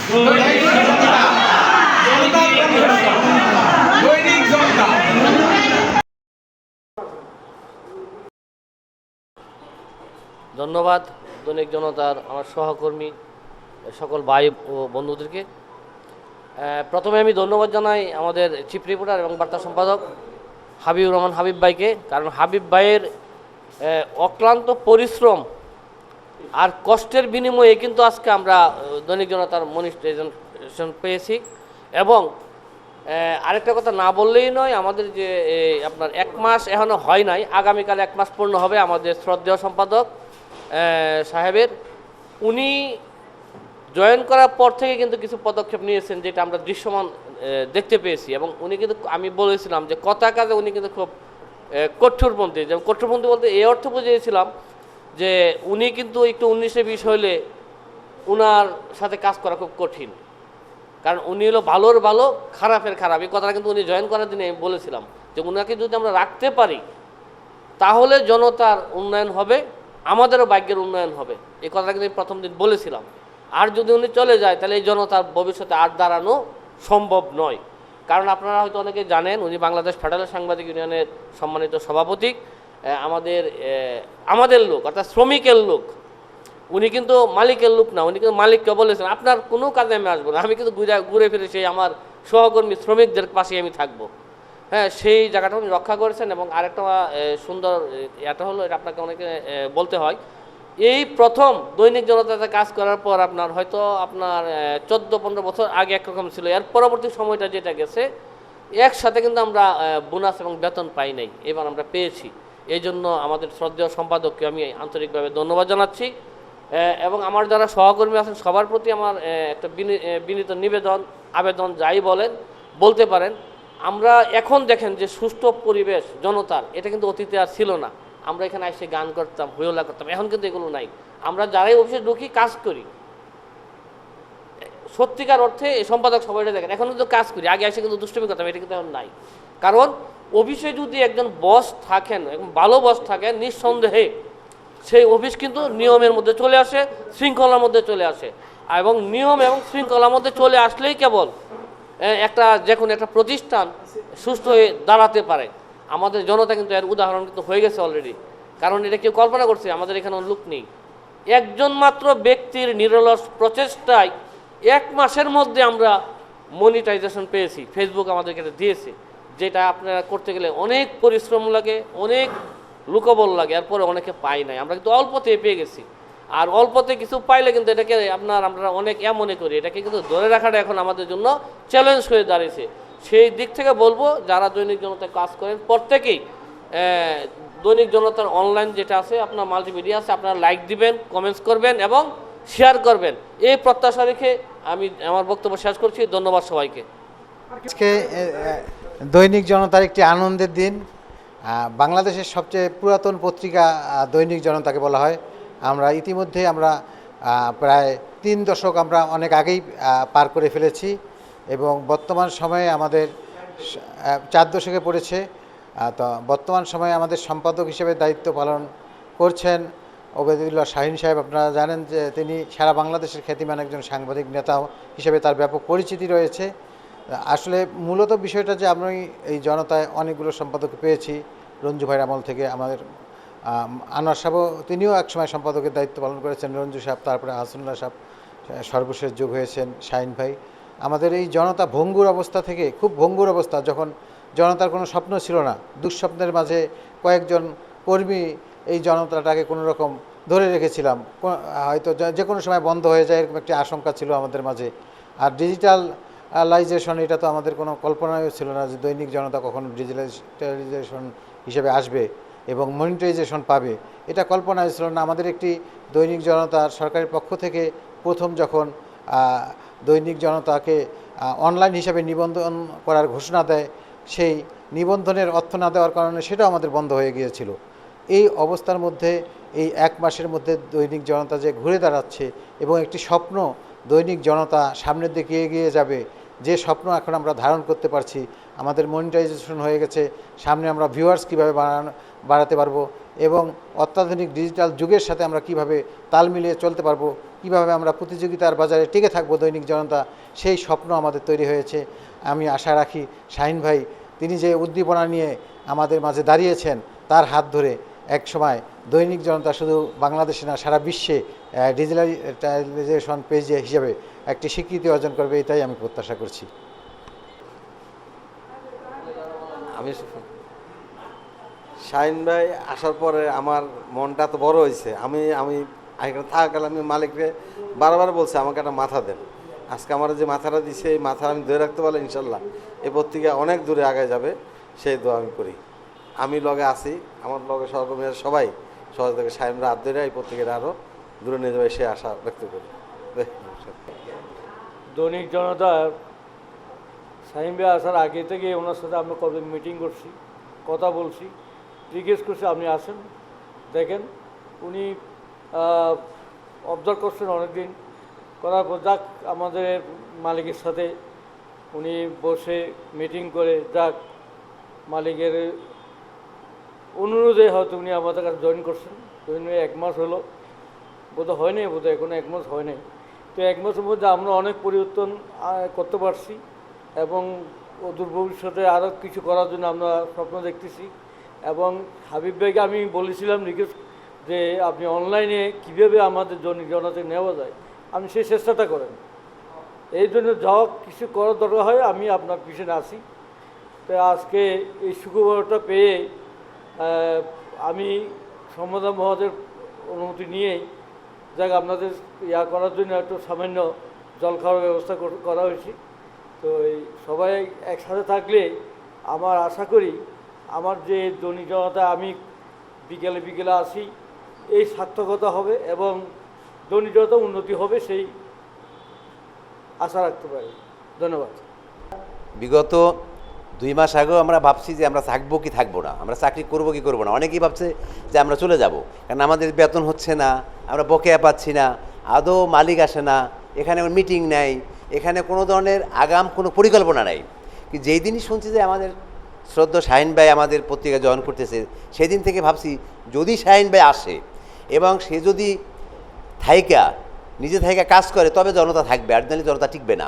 ধন্যবাদ দৈনিক জনতার আমার সহকর্মী সকল ভাই ও বন্ধুদেরকে। প্রথমে আমি ধন্যবাদ জানাই আমাদের চিফ রিপোর্টার এবং বার্তা সম্পাদক হাবিবুর রহমান হাবিব ভাইকে, কারণ হাবিব ভাইয়ের অক্লান্ত পরিশ্রম আর কষ্টের বিনিময়ে কিন্তু আজকে আমরা দৈনিক জনতার মনিটাইজেশন পেয়েছি। এবং আরেকটা কথা না বললেই নয়, আমাদের যে আপনার 1 মাস এখনও হয় নাই, আগামীকাল 1 মাস পূর্ণ হবে আমাদের শ্রদ্ধেয় সম্পাদক সাহেবের। উনি জয়েন করার পর থেকে কিন্তু কিছু পদক্ষেপ নিয়েছেন যেটা আমরা দৃশ্যমান দেখতে পেয়েছি। এবং উনি কিন্তু, আমি বলেছিলাম যে কথা কাজে উনি কিন্তু খুব কঠোরপন্থী। যেমন কঠোরপন্থী বলতে এই অর্থ বুঝিয়েছিলাম যে উনি কিন্তু একটু 19-20 হইলে উনার সাথে কাজ করা খুব কঠিন, কারণ উনি হলো ভালোর ভালো খারাপের খারাপ। এই কথাটা কিন্তু উনি জয়েন করার দিনে আমি বলেছিলাম যে উনাকে যদি আমরা রাখতে পারি তাহলে জনতার উন্নয়ন হবে, আমাদেরও ভাগ্যের উন্নয়ন হবে। এই কথাটা কিন্তু আমি প্রথম দিন বলেছিলাম। আর যদি উনি চলে যায় তাহলে এই জনতার ভবিষ্যতে আর দাঁড়ানো সম্ভব নয়। কারণ আপনারা হয়তো অনেকে জানেন উনি বাংলাদেশ ফেডারেল সাংবাদিক ইউনিয়নের সম্মানিত সভাপতি, আমাদের লোক, অর্থাৎ শ্রমিকের লোক। উনি কিন্তু মালিকের লোক না, উনি কিন্তু মালিককে বলেছেন আপনার কোনো কাজে আমি আসবো না, আমি কিন্তু ঘুরে ফিরে সেই আমার সহকর্মী শ্রমিকদের পাশে আমি থাকবো। হ্যাঁ, সেই জায়গাটা উনি রক্ষা করেছেন। এবং আরেকটা সুন্দর এটা হলো, এটা আপনাকে অনেকে বলতে হয়, এই প্রথম দৈনিক জনতাতে কাজ করার পর আপনার হয়তো আপনার 14-15 বছর আগে একরকম ছিল, এর পরবর্তী সময়টা যেটা গেছে একসাথে কিন্তু আমরা বোনাস এবং বেতন পাই নাই, এবার আমরা পেয়েছি। এই জন্য আমাদের শ্রদ্ধেয় সম্পাদককে আমি আন্তরিকভাবে ধন্যবাদ জানাচ্ছি। এবং আমার যারা সহকর্মী আছেন সবার প্রতি আমার একটা বিনীত নিবেদন, আবেদন, যাই বলেন বলতে পারেন। আমরা এখন দেখেন যে সুষ্ঠু পরিবেশ জনতার, এটা কিন্তু অতীতে আর ছিল না। আমরা এখানে এসে গান করতাম, হইহল্লা করতাম, এখন কিন্তু এগুলো নাই। আমরা যারাই অফিসে ঢুকি কাজ করি, সত্যিকার অর্থে এই সম্পাদক সবাইটা দেখেন এখন কিন্তু কাজ করি, আগে এসে কিন্তু দুষ্টুমি করতাম, এটা কিন্তু এখন নাই। কারণ অফিসে যদি একজন বস থাকেন, একজন ভালো বস থাকেন, নিঃসন্দেহে সেই অফিস কিন্তু নিয়মের মধ্যে চলে আসে, শৃঙ্খলার মধ্যে চলে আসে। এবং নিয়ম এবং শৃঙ্খলার মধ্যে চলে আসলেই কেবল যে কোনো একটা প্রতিষ্ঠান সুস্থ হয়ে দাঁড়াতে পারে। আমাদের জনতা কিন্তু এর উদাহরণ কিন্তু হয়ে গেছে অলরেডি। কারণ এটা কেউ কল্পনা করছে, আমাদের এখানে লোক নেই। একজন মাত্র ব্যক্তির নিরলস প্রচেষ্টায় 1 মাসের মধ্যে আমরা মনিটাইজেশন পেয়েছি। ফেসবুক আমাদেরকে এটা দিয়েছে, যেটা আপনারা করতে গেলে অনেক পরিশ্রম লাগে, অনেক লুকবল লাগে, এরপরে অনেকে পাই নাই। আমরা কিন্তু অল্পতে পেয়ে গেছি। আর অল্পতে কিছু পাইলে কিন্তু এটাকে আমরা অনেক মনে করি, এটাকে কিন্তু ধরে রাখাটা এখন আমাদের জন্য চ্যালেঞ্জ হয়ে দাঁড়িয়েছে। সেই দিক থেকে বলবো যারা দৈনিক জনতায় কাজ করেন প্রত্যেকেই দৈনিক জনতার অনলাইন যেটা আছে, আপনার মাল্টিমিডিয়া আছে, আপনারা লাইক দিবেন, কমেন্টস করবেন এবং শেয়ার করবেন। এই প্রত্যাশা রেখে আমি আমার বক্তব্য শেষ করছি। ধন্যবাদ সবাইকে। আজকে দৈনিক জনতার একটি আনন্দের দিন। বাংলাদেশের সবচেয়ে পুরাতন পত্রিকা দৈনিক জনতাকে বলা হয়। আমরা ইতিমধ্যে প্রায় 3 দশক আমরা অনেক আগেই পার করে ফেলেছি এবং বর্তমান সময়ে আমাদের 4 দশকে পড়েছে। তো বর্তমান সময়ে আমাদের সম্পাদক হিসেবে দায়িত্ব পালন করছেন ওবেদুল্লাহ শাহিন সাহেব। আপনারা জানেন যে তিনি সারা বাংলাদেশের খ্যাতিমান একজন সাংবাদিক নেতা হিসেবে তার ব্যাপক পরিচিতি রয়েছে। আসলে মূলত বিষয়টা যে আমি এই জনতায় অনেকগুলো সম্পাদক পেয়েছি, রঞ্জু ভাইয়ের আমল থেকে আমাদের আনোয়ার সাহেবও, তিনিও একসময় সম্পাদকের দায়িত্ব পালন করেছেন, রঞ্জু সাহেব, তারপরে হাসনুল্লাহ সাহেব সর্বশেষ যোগ হয়েছেন, শাহিন ভাই। আমাদের এই জনতা ভঙ্গুর অবস্থা থেকে, খুব ভঙ্গুর অবস্থা, যখন জনতার কোনো স্বপ্ন ছিল না, দুঃস্বপ্নের মাঝে কয়েকজন কর্মী এই জনতাটাকে কোনো রকম ধরে রেখেছিলাম। হয়তো যে কোনো সময় বন্ধ হয়ে যায় এরকম একটি আশঙ্কা ছিল আমাদের মাঝে। আর ডিজিটালাইজেশন, এটা তো আমাদের কোনো কল্পনাও ছিল না যে দৈনিক জনতা কখনো ডিজিটালাইজেশন হিসেবে আসবে এবং মনিটাইজেশন পাবে, এটা কল্পনাই ছিল না। আমাদের একটি দৈনিক জনতার সরকারের পক্ষ থেকে প্রথম যখন দৈনিক জনতাকে অনলাইন হিসাবে নিবন্ধন করার ঘোষণা দেয়, সেই নিবন্ধনের অর্থ না দেওয়ার কারণে সেটাও আমাদের বন্ধ হয়ে গিয়েছিল। এই অবস্থার মধ্যে এই 1 মাসের মধ্যে দৈনিক জনতা যে ঘুরে দাঁড়াচ্ছে এবং একটি স্বপ্ন, দৈনিক জনতা সামনের দিকে এগিয়ে যাবে, যে স্বপ্ন এখন আমরা ধারণ করতে পারছি, আমাদের মনিটাইজেশন হয়ে গেছে, সামনে আমরা ভিউয়ার্স কীভাবে বাড়াতে পারবো এবং অত্যাধুনিক ডিজিটাল যুগের সাথে আমরা কিভাবে তাল মিলিয়ে চলতে পারবো, কিভাবে আমরা প্রতিযোগিতার বাজারে টিকে থাকবো দৈনিক জনতা, সেই স্বপ্ন আমাদের তৈরি হয়েছে। আমি আশা রাখি শাহিন ভাই তিনি যে উদ্দীপনা নিয়ে আমাদের মাঝে দাঁড়িয়েছেন, তার হাত ধরে এক সময় দৈনিক জনতা শুধু বাংলাদেশে না সারা বিশ্বে ডিজিটালাইজেশন পেজ হিসেবে একটি স্বীকৃতি অর্জন করবে, এটাই আমি প্রত্যাশা করছি। আমি শাহিন ভাই আসার পরে আমার মনটা তো বড় হয়েছে। আমি এখানে থাকাকালে আমি মালিককে বারবার বলছি আমাকে একটা মাথা দেন। আজকে আমার যে মাথাটা দিছে এই মাথা আমি ধরে রাখতে পারলে ইনশাল্লাহ এই পত্রিকা অনেক দূরে আগে যাবে, সেই দোয়া আমি করি। আমি লগে আছি, আমার লগে সহকর্মীরা সবাই সহযোগিতা শাহিনরা হাত ধরে এই পত্রিকাটা আরও দূরে নিয়ে যাবে সে আশা ব্যক্ত করি। দৈনিক জনতা শাহিন ভাই আসার আগে থেকে ওনার সাথে আমরা কবে মিটিং করছি, কথা বলছি, জিজ্ঞেস করছি আপনি আসেন দেখেন। উনি অবজার্ভ করছেন অনেকদিন, করার পর যাক আমাদের মালিকের সাথে উনি বসে মিটিং করে যাক মালিকের অনুরোধে হয়তো উনি আমাদের কাছে জয়েন করছেন। জয়েন হয়ে 1 মাস হলো, বোধহয় হয়নি, বোধহয় এখনো 1 মাস হয় নাই। তো 1 মাসের মধ্যে আমরা অনেক পরিবর্তন করতে পারছি এবং অদূর ভবিষ্যতে আরও কিছু করার জন্য আমরা স্বপ্ন দেখতেছি। এবং হাবিব ভাইকে আমি বলেছিলাম রিকোয়েস্ট যে আপনি অনলাইনে কীভাবে আমাদের জনতাকে নেওয়া যায়, আপনি সেই চেষ্টাটা করেন। এই জন্য যা কিছু করার দরকার হয় আমি আপনার পিছনে আসি। তো আজকে এই সুখবরটা পেয়ে আমি সমাধান মহোদয়ের অনুমতি নিয়েই যাক আপনাদের করার জন্য একটু সামান্য জল খাওয়ার ব্যবস্থা করা হয়েছে। তো এই সবাই একসাথে থাকলে আমার আশা করি আমার যে দৈনিক জনতা আমি বিকেলে বিকেলে আসি এই সার্থকতা হবে এবং দৈনিক জনতা উন্নতি হবে, সেই আশা রাখতে পারি। ধন্যবাদ। বিগত 2 মাস আগেও আমরা ভাবছি যে আমরা থাকবো কি থাকবো না, আমরা চাকরি করবো কি করবো না। অনেকেই ভাবছে যে আমরা চলে যাব, কারণ আমাদের বেতন হচ্ছে না, আমরা বকেয়া পাচ্ছি না, আদৌ মালিক আসে না, এখানে মিটিং নেই, এখানে কোনো ধরনের আগাম কোনো পরিকল্পনা নাই। কি যেই দিনই শুনছি যে আমাদের শ্রদ্ধা শাহিন ভাই আমাদের পত্রিকা জয়েন করতেছে, সেই দিন থেকে ভাবছি যদি শাহিন ভাই আসে এবং সে যদি নিজে থাইকা কাজ করে তবে জনতা থাকবে, আর নাহলে জনতা টিকবে না।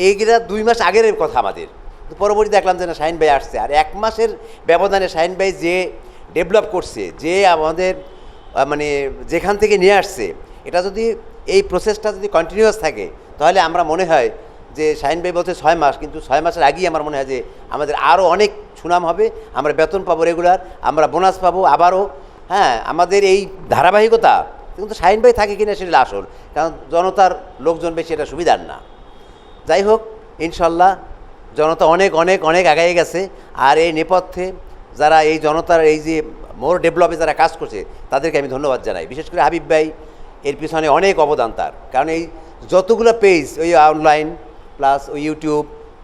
এইগুলা 2 মাস আগের কথা আমাদের। পরবর্তী দেখলাম যে না শাহিন ভাই আসছে, আর 1 মাসের ব্যবধানে শাহিন ভাই যে ডেভেলপ করছে, যে আমাদের মানে যেখান থেকে নিয়ে আসছে, এটা যদি এই প্রসেসটা যদি কন্টিনিউয়াস থাকে তাহলে আমরা মনে হয় যে শাহিন ভাই বলছে 6 মাস, কিন্তু 6 মাসের আগেই আমার মনে হয় যে আমাদের আরও অনেক সুনাম হবে, আমরা বেতন পাবো রেগুলার, আমরা বোনাস পাবো আবারও। হ্যাঁ, আমাদের এই ধারাবাহিকতা কিন্তু শাহিন ভাই থাকে কিনা সেটা আসল, কারণ জনতার লোকজন বেশি এটা সুবিধার না। যাই হোক, ইনশাল্লাহ জনতা অনেক অনেক অনেক আগায় গেছে। আর এই নেপথ্যে যারা এই জনতার এই যে মোর ডেভেলপে যারা কাজ করছে তাদেরকে আমি ধন্যবাদ জানাই। বিশেষ করে হাবিব ভাই, এর পিছনে অনেক অবদান তার, কারণ এই যতগুলো পেজ ওই অনলাইন প্লাস ওই ইউটিউব,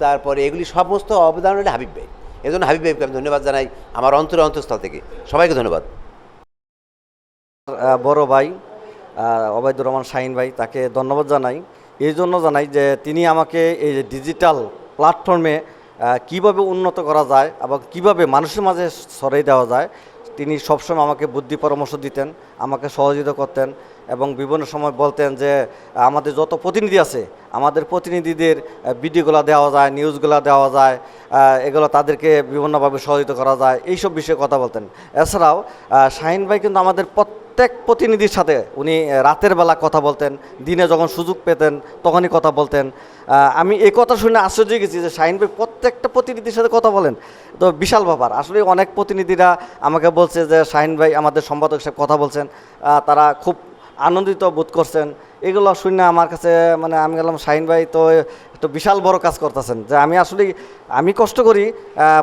তারপরে এগুলি সমস্ত অবদান হলে হাবিব ভাই। এজন্য হাবিব ভাইকে আমি ধন্যবাদ জানাই আমার অন্তঃস্থল থেকে। সবাইকে ধন্যবাদ। বড় ভাই ওবায়দুর রহমান শাহিন ভাই, তাকে ধন্যবাদ জানাই। এই জন্য জানাই যে তিনি আমাকে এই ডিজিটাল প্ল্যাটফর্মে কিভাবে উন্নত করা যায় এবং কিভাবে মানুষের মাঝে ছড়িয়ে দেওয়া যায়, তিনি সবসময় আমাকে বুদ্ধি পরামর্শ দিতেন, আমাকে সহযোগিতা করতেন এবং বিভিন্ন সময় বলতেন যে আমাদের যত প্রতিনিধি আছে আমাদের প্রতিনিধিদের ভিডিওগুলো দেওয়া যায়, নিউজগুলো দেওয়া যায়, এগুলো তাদেরকে বিভিন্নভাবে সহযোগিতা করা যায়, এইসব বিষয়ে কথা বলতেন। এছাড়াও শাহিন ভাই কিন্তু আমাদের প্রত্যেক প্রতিনিধির সাথে উনি রাতের বেলা কথা বলতেন, দিনে যখন সুযোগ পেতেন তখনই কথা বলতেন। আমি এই কথা শুনে আশ্চর্য গেছি যে শাহিন ভাই প্রত্যেকটা প্রতিনিধির সাথে কথা বলেন, তো বিশাল ব্যাপার। আসলে অনেক প্রতিনিধিরা আমাকে বলছে যে শাহিন ভাই আমাদের সম্পাদক সাহেব কথা বলছেন, তারা খুব আনন্দিত বোধ করছেন। এগুলো শুনে আমার কাছে মানে আমি গেলাম শাহিন ভাই তো একটা বিশাল বড় কাজ করতেছেন, যে আমি কষ্ট করি,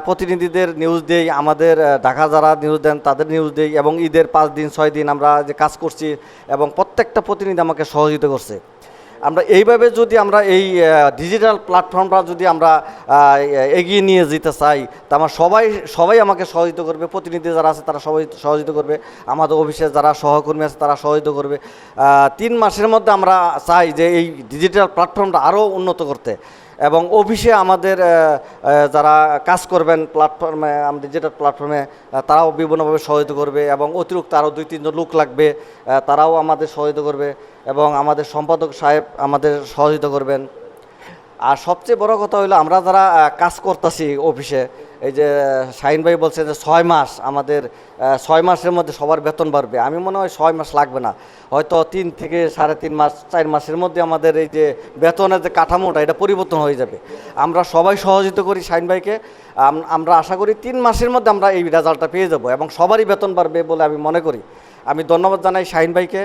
প্রতিনিধিদের নিউজ দেই, আমাদের ঢাকা যারা নিউজ দেন তাদের নিউজ দেই, এবং ঈদের 5 দিন 6 দিন আমরা যে কাজ করছি এবং প্রত্যেকটা প্রতিনিধি আমাকে সহযোগিতা করছে। আমরা এইভাবে যদি আমরা এই ডিজিটাল প্ল্যাটফর্মটা যদি আমরা এগিয়ে নিয়ে যেতে চাই, তা আমার সবাই আমাকে সহযোগিতা করবে, প্রতিনিধি যারা আছে তারা সবাই সহযোগিতা করবে, আমাদের অফিসে যারা সহকর্মী আছে তারা সহযোগিতা করবে। 3 মাসের মধ্যে আমরা চাই যে এই ডিজিটাল প্ল্যাটফর্মটা আরও উন্নত করতে। এবং অফিসে আমাদের যারা কাজ করবেন প্ল্যাটফর্মে, আমাদের যেটা প্ল্যাটফর্মে, তারাও বিভিন্নভাবে সহযোগিতা করবে এবং অতিরিক্ত আরও 2-3 জন লোক লাগবে, তারাও আমাদের সহযোগিতা করবে এবং আমাদের সম্পাদক সাহেব আমাদের সহযোগিতা করবেন। আর সবচেয়ে বড় কথা হলো আমরা যারা কাজ করতেছি অফিসে, এই যে শাহিন ভাই বলছে যে 6 মাস, আমাদের 6 মাসের মধ্যে সবার বেতন বাড়বে। আমি মনে হয় 6 মাস লাগবে না, হয়তো 3 থেকে 3.5 মাস, 4 মাসের মধ্যে আমাদের এই যে বেতনের যে কাঠামোটা এটা পরিবর্তন হয়ে যাবে। আমরা সবাই সহযোগিতা করি শাহিন ভাইকে, আমরা আশা করি 3 মাসের মধ্যে আমরা এই রেজাল্টটা পেয়ে যাব এবং সবারই বেতন বাড়বে বলে আমি মনে করি। আমি ধন্যবাদ জানাই শাহিন ভাইকে,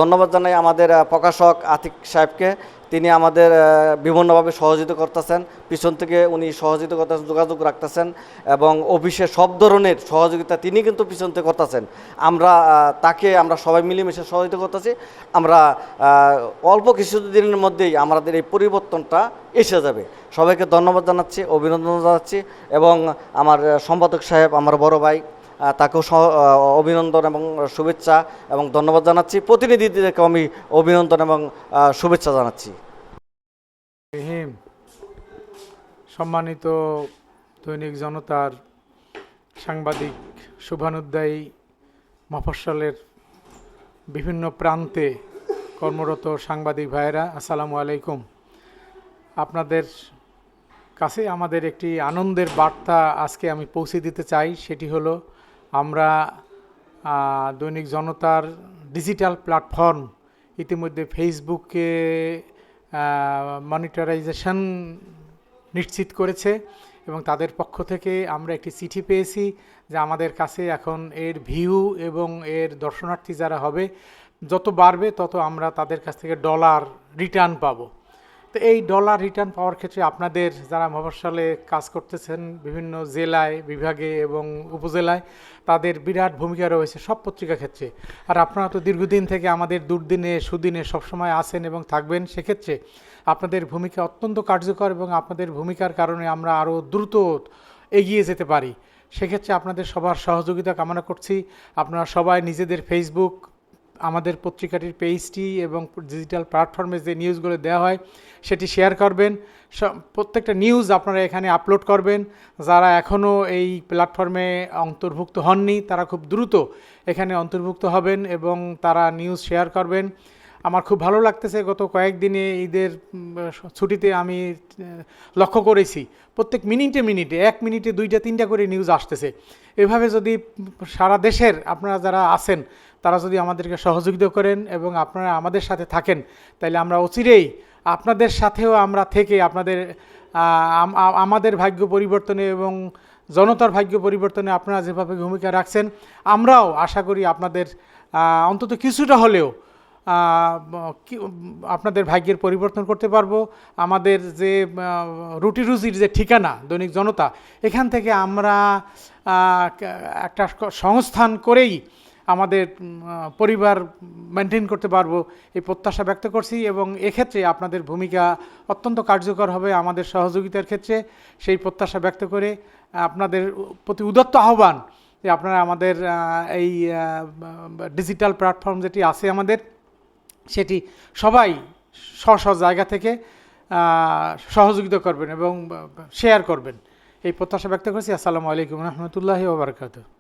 ধন্যবাদ জানাই আমাদের প্রকাশক আতিক সাহেবকে, তিনি আমাদের বিভিন্নভাবে সহযোগিতা করতেছেন, পিছন থেকে উনি সহযোগিতা করতেছেন, যোগাযোগ রাখতেছেন এবং অফিসে সব ধরনের সহযোগিতা তিনি কিন্তু পিছন থেকে করতেছেন। আমরা সবাই মিলেমিশে সহযোগিতা করতেছি। আমরা অল্প কিছুদিনের মধ্যেই আমাদের এই পরিবর্তনটা এসে যাবে। সবাইকে ধন্যবাদ জানাচ্ছি, অভিনন্দন জানাচ্ছি এবং আমার সম্পাদক সাহেব, আমার বড় ভাই, তাকেও অভিনন্দন এবং শুভেচ্ছা এবং ধন্যবাদ জানাচ্ছি। প্রতিনিধিদেরকে আমি অভিনন্দন এবং শুভেচ্ছা জানাচ্ছি। সম্মানিত দৈনিক জনতার সাংবাদিক শুভানুধ্যায়ী, মফস্বলের বিভিন্ন প্রান্তে কর্মরত সাংবাদিক ভাইয়েরা, আসসালামু আলাইকুম। আপনাদের কাছে আমাদের একটি আনন্দের বার্তা আজকে আমি পৌঁছে দিতে চাই। সেটি হলো আমরা দৈনিক জনতার ডিজিটাল প্ল্যাটফর্ম ইতিমধ্যে ফেসবুকে মনিটরাইজেশন নিশ্চিত করেছে এবং তাদের পক্ষ থেকে আমরা একটি চিঠি পেয়েছি যে আমাদের কাছে এখন এর ভিউ এবং এর দর্শনার্থী যারা হবে যত বাড়বে তত আমরা তাদের কাছ থেকে ডলার রিটার্ন পাবো। তো এই ডলার রিটার্ন পাওয়ার ক্ষেত্রে আপনাদের যারা মফস্বলে কাজ করতেছেন বিভিন্ন জেলায়, বিভাগে এবং উপজেলায়, তাদের বিরাট ভূমিকা রয়েছে সব পত্রিকা ক্ষেত্রে। আর আপনারা তো দীর্ঘদিন থেকে আমাদের দুর্দিনে সুদিনে সবসময় আছেন এবং থাকবেন, সেক্ষেত্রে আপনাদের ভূমিকা অত্যন্ত কার্যকর এবং আপনাদের ভূমিকার কারণে আমরা আরও দ্রুত এগিয়ে যেতে পারি। সেক্ষেত্রে আপনাদের সবার সহযোগিতা কামনা করছি। আপনারা সবাই নিজেদের ফেসবুক, আমাদের পত্রিকাটির পেজটি এবং ডিজিটাল প্ল্যাটফর্মে যে নিউজগুলো দেওয়া হয় সেটি শেয়ার করবেন। প্রত্যেকটা নিউজ আপনারা এখানে আপলোড করবেন। যারা এখনও এই প্ল্যাটফর্মে অন্তর্ভুক্ত হননি তারা খুব দ্রুত এখানে অন্তর্ভুক্ত হবেন এবং তারা নিউজ শেয়ার করবেন। আমার খুব ভালো লাগতেছে, গত কয়েকদিনে ঈদের ছুটিতে আমি লক্ষ্য করেছি প্রত্যেক মিনিটে 1 মিনিটে 2টা-3টা করে নিউজ আসতেছে। এভাবে যদি সারা দেশের আপনারা যারা আছেন তারা যদি আমাদেরকে সহযোগিতা করেন এবং আপনারা আমাদের সাথে থাকেন, তাহলে আমরা অচিরেই আপনাদের সাথেও আমরা থেকে আমাদের ভাগ্য পরিবর্তনে এবং জনতার ভাগ্য পরিবর্তনে আপনারা যেভাবে ভূমিকা রাখছেন, আমরাও আশা করি আপনাদের অন্তত কিছুটা হলেও আপনাদের ভাগ্যের পরিবর্তন করতে পারবো। আমাদের যে রুটি রুজির যে ঠিকানা দৈনিক জনতা, এখান থেকে আমরা একটা সংস্থান করেই আমাদের পরিবার মেনটেন করতে পারবো এই প্রত্যাশা ব্যক্ত করছি এবং এক্ষেত্রে আপনাদের ভূমিকা অত্যন্ত কার্যকর হবে আমাদের সহযোগিতার ক্ষেত্রে। সেই প্রত্যাশা ব্যক্ত করে আপনাদের প্রতি উদাত্ত আহ্বান যে আপনারা আমাদের এই ডিজিটাল প্ল্যাটফর্ম যেটি আছে আমাদের, সেটি সবাই স্ব জায়গা থেকে সহযোগিতা করবেন এবং শেয়ার করবেন, এই প্রত্যাশা ব্যক্ত করছি। আসসালামু আলাইকুম রহমতুল্লাহি ওয়া বারাকাতুহু।